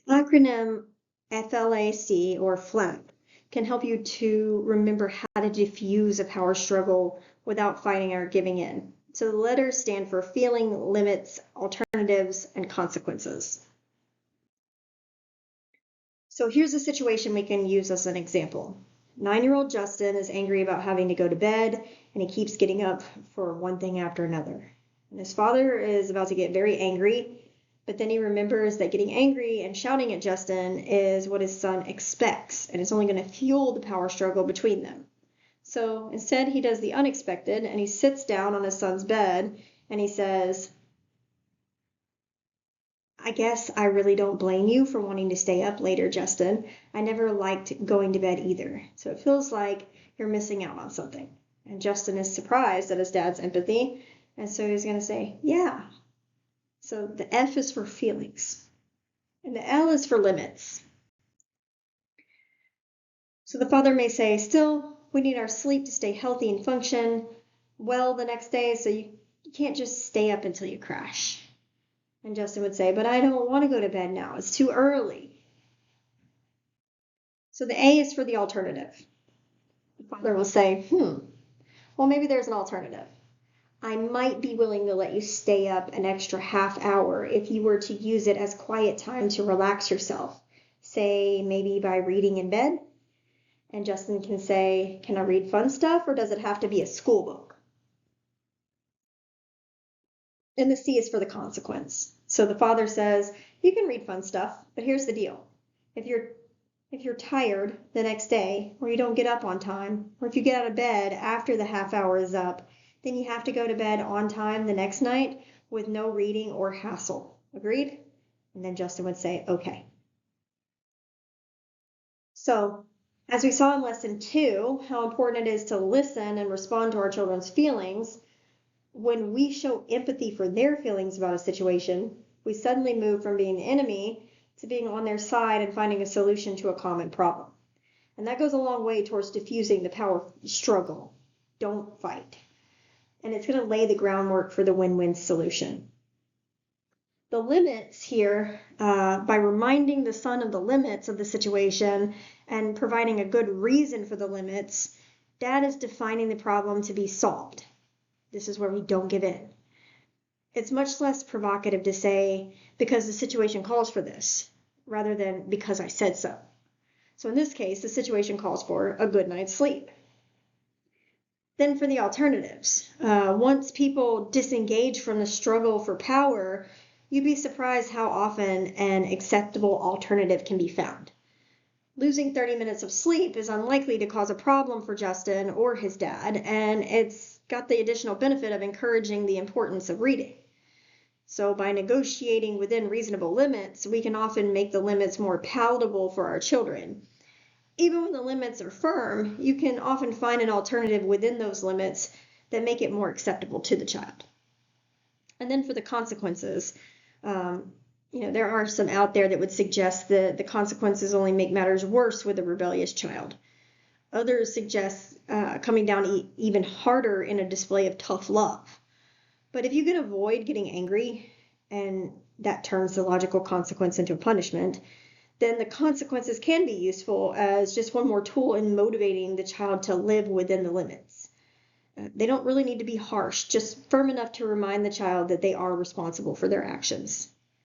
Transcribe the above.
Acronym FLAC or FLAC can help you to remember how to diffuse a power struggle without fighting or giving in. So the letters stand for feeling, limits, alternatives, and consequences. So here's a situation we can use as an example. 9-year-old Justin is angry about having to go to bed, and he keeps getting up for one thing after another. And his father is about to get very angry, but then he remembers that getting angry and shouting at Justin is what his son expects, and it's only going to fuel the power struggle between them. So instead, he does the unexpected, and he sits down on his son's bed, and he says, "I guess I really don't blame you for wanting to stay up later, Justin. I never liked going to bed either. So it feels like you're missing out on something." And Justin is surprised at his dad's empathy, and so he's going to say, "Yeah." So the F is for feelings, and the L is for limits. So the father may say, "Still, we need our sleep to stay healthy and function well the next day, so you can't just stay up until you crash." And Justin would say, "But I don't want to go to bed now. It's too early." So the A is for the alternative. The father will say, well, maybe there's an alternative. I might be willing to let you stay up an extra half hour if you were to use it as quiet time to relax yourself. Say, maybe by reading in bed. And Justin can say, "Can I read fun stuff, or does it have to be a school book?" And the C is for the consequence. So the father says, "You can read fun stuff, but here's the deal. If you're tired the next day, or you don't get up on time, or if you get out of bed after the half hour is up, then you have to go to bed on time the next night with no reading or hassle. Agreed?" And then Justin would say, "Okay." So, as we saw in lesson 2, how important it is to listen and respond to our children's feelings, when we show empathy for their feelings about a situation, we suddenly move from being the enemy to being on their side and finding a solution to a common problem. And that goes a long way towards diffusing the power struggle. Don't fight. And it's going to lay the groundwork for the win-win solution. The limits here, by reminding the son of the limits of the situation and providing a good reason for the limits, Dad is defining the problem to be solved. This is where we don't give in. It's much less provocative to say, "because the situation calls for this," rather than "because I said so." So in this case, the situation calls for a good night's sleep. Then for the alternatives, once people disengage from the struggle for power, you'd be surprised how often an acceptable alternative can be found. Losing 30 minutes of sleep is unlikely to cause a problem for Justin or his dad, and it's got the additional benefit of encouraging the importance of reading. So by negotiating within reasonable limits, we can often make the limits more palatable for our children. Even when the limits are firm, you can often find an alternative within those limits that make it more acceptable to the child. And then for the consequences, there are some out there that would suggest that the consequences only make matters worse with a rebellious child. Others suggest coming down even harder in a display of tough love. But if you can avoid getting angry, and that turns the logical consequence into a punishment, then the consequences can be useful as just one more tool in motivating the child to live within the limits. They don't really need to be harsh, just firm enough to remind the child that they are responsible for their actions.